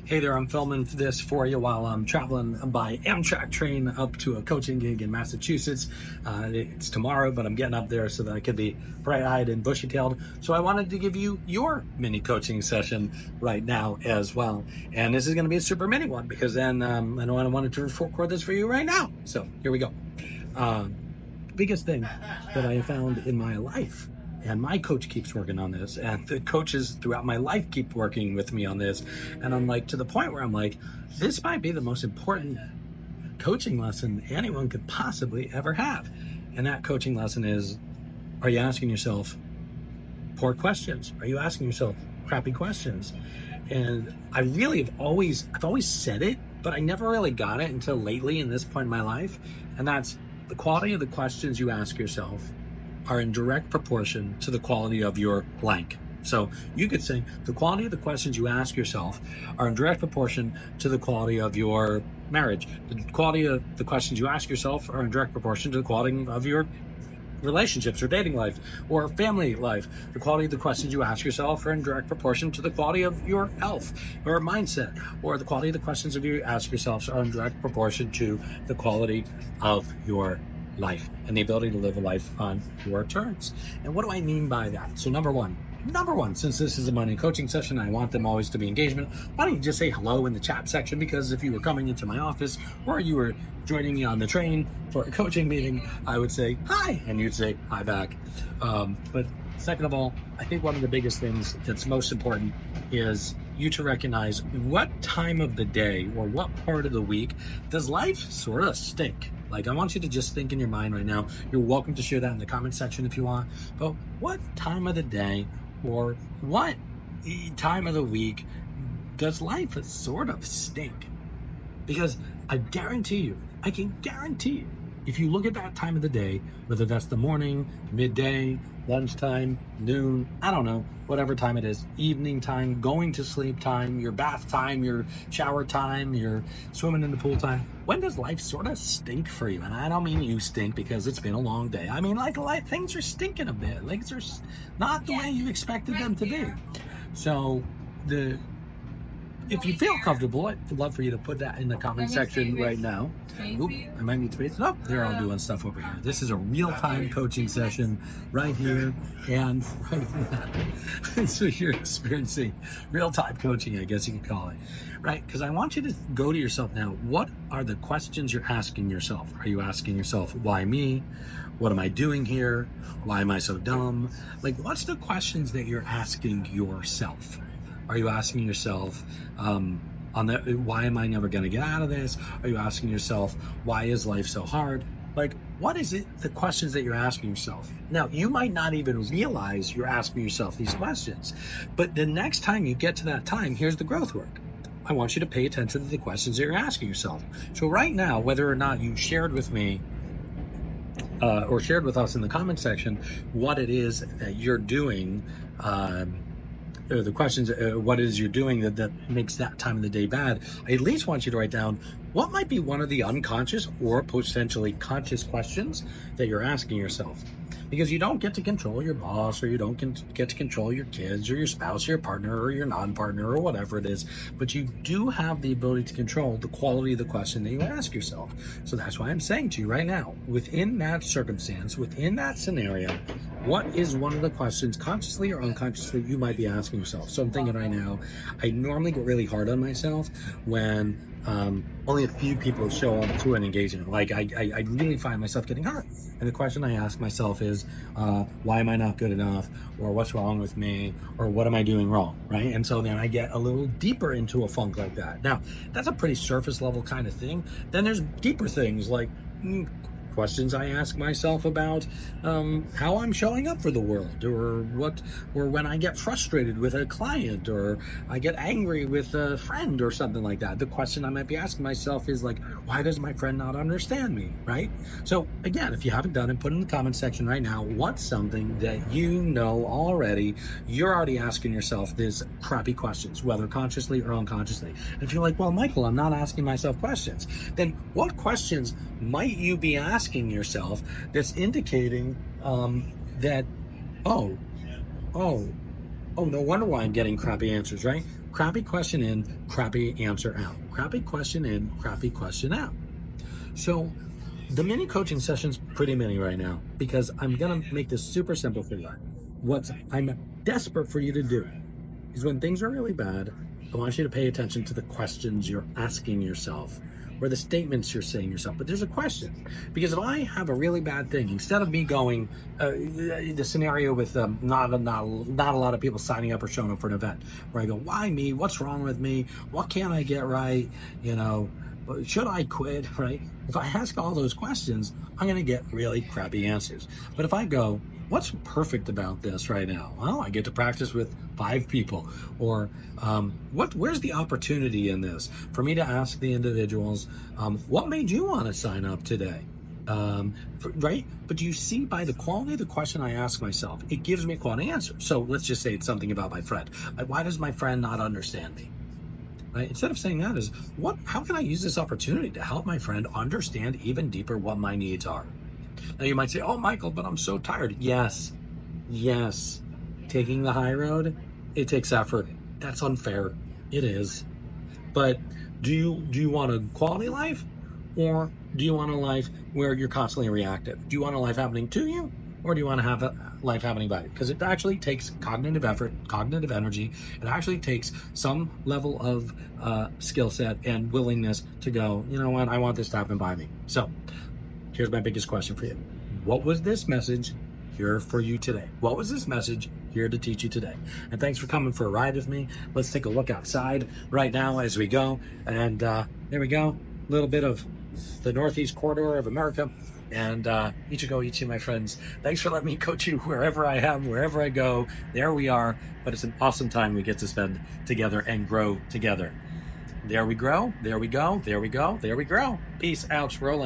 Hey there, I'm filming this for you while I'm traveling by Amtrak train up to a coaching gig in Massachusetts. It's tomorrow, but I'm getting up there so that I could be bright-eyed and bushy-tailed. So I wanted to give you your mini coaching session right now as well. And this is going to be a super mini one because then I know I wanted to record this for you right now. So here we go. Biggest thing that I found in my life, and my coach keeps working on this, and the coaches throughout my life keep working with me on this, and I'm like, to the point where I'm like, this might be the most important coaching lesson anyone could possibly ever have. And that coaching lesson is, are you asking yourself poor questions? Are you asking yourself crappy questions? And I've always said it, but I never really got it until lately in this point in my life. And that's the quality of the questions you ask yourself are in direct proportion to the quality of your blank. So you could say the quality of the questions you ask yourself are in direct proportion to the quality of your marriage. The quality of the questions you ask yourself are in direct proportion to the quality of your relationships or dating life or family life. The quality of the questions you ask yourself are in direct proportion to the quality of your health or mindset, or the quality of the questions you ask yourself are in direct proportion to the quality of your life and the ability to live a life on your terms. And what do I mean by that? So number one, since this is a money coaching session, I want them always to be engagement. Why don't you just say hello in the chat section? Because if you were coming into my office or you were joining me on the train for a coaching meeting, I would say hi, and you'd say hi back. But second of all, I think one of the biggest things that's most important is you to recognize what time of the day or what part of the week does life sort of stink. Like, I want you to just think in your mind right now. You're welcome to share that in the comment section if you want. But what time of the day or what time of the week does life sort of stink? Because I can guarantee you, if you look at that time of the day, whether that's the morning, midday, lunchtime, noon, I don't know, whatever time it is, evening time, going to sleep time, your bath time, your shower time, your swimming in the pool time, when does life sort of stink for you? And I don't mean you stink because it's been a long day. I mean, like, things are stinking a bit. Like, they're not the way you expected them to be. So if you feel comfortable, I'd love for you to put that in the comment section right now. Oop, I might need space. Oh, they're all doing stuff over here. This is a real-time coaching session right here and right now. So you're experiencing real-time coaching, I guess you could call it, right? Because I want you to go to yourself now. What are the questions you're asking yourself? Are you asking yourself, why me? What am I doing here? Why am I so dumb? Like, what's the questions that you're asking yourself? Are you asking yourself, why am I never going to get out of this? Are you asking yourself, why is life so hard? Like, what is it, the questions that you're asking yourself? Now, you might not even realize you're asking yourself these questions, but the next time you get to that time, here's the growth work. I want you to pay attention to the questions that you're asking yourself. So right now, whether or not you shared with me or shared with us in the comment section what it is that you're doing, the questions, what it is you're doing that makes that time of the day bad, I at least want you to write down what might be one of the unconscious or potentially conscious questions that you're asking yourself. Because you don't get to control your boss, or you don't get to control your kids or your spouse or your partner or your non-partner or whatever it is, but you do have the ability to control the quality of the question that you ask yourself. So that's why I'm saying to you right now, within that circumstance, within that scenario, what is one of the questions, consciously or unconsciously, you might be asking yourself? So I'm thinking right now, I normally get really hard on myself when only a few people show up to an engagement. Like, I really find myself getting hurt. And the question I ask myself is, why am I not good enough? Or what's wrong with me? Or what am I doing wrong, right? And so then I get a little deeper into a funk like that. Now, that's a pretty surface level kind of thing. Then there's deeper things like questions I ask myself about how I'm showing up for the world, or when I get frustrated with a client, or I get angry with a friend or something like that. The question I might be asking myself is like, why does my friend not understand me, right? So again, if you haven't done it, put in the comment section right now, what's something that you know already, you're already asking yourself these crappy questions, whether consciously or unconsciously. And if you're like, well, Michael, I'm not asking myself questions, then what questions might you be asking yourself that's indicating that, oh, no wonder why I'm getting crappy answers, right? Crappy question in, crappy answer out. Crappy question in, crappy question out. So the mini coaching session's pretty mini right now because I'm going to make this super simple for you. What I'm desperate for you to do is when things are really bad, I want you to pay attention to the questions you're asking yourself or the statements you're saying yourself. But there's a question, because if I have a really bad thing, instead of me going the scenario with not a lot of people signing up or showing up for an event, where I go, why me? What's wrong with me? What can't I get right? You know, should I quit? Right? If I ask all those questions, I'm going to get really crappy answers. But if I go, what's perfect about this right now? Well, I get to practice with 5 people. Or where's the opportunity in this? For me to ask the individuals, what made you want to sign up today? Right? But you see, by the quality of the question I ask myself, it gives me a quality answer. So let's just say it's something about my friend. Why does my friend not understand me? Right? Instead of saying that is, how can I use this opportunity to help my friend understand even deeper what my needs are? Now you might say, oh, Michael, but I'm so tired. Yes. Taking the high road, it takes effort. That's unfair. It is. But do you want a quality life, or do you want a life where you're constantly reactive? Do you want a life happening to you, or do you want to have a life happening by you? Because it actually takes cognitive effort, cognitive energy. It actually takes some level of skill set and willingness to go, you know what, I want this to happen by me. So here's my biggest question for you. What was this message here for you today? What was this message here to teach you today? And thanks for coming for a ride with me. Let's take a look outside right now as we go. And there we go. A little bit of the Northeast corridor of America. And Ichigo, my friends, thanks for letting me coach you wherever I am, wherever I go. There we are. But it's an awesome time we get to spend together and grow together. There we grow. There we go. There we go. There we grow. Peace out. Rolling.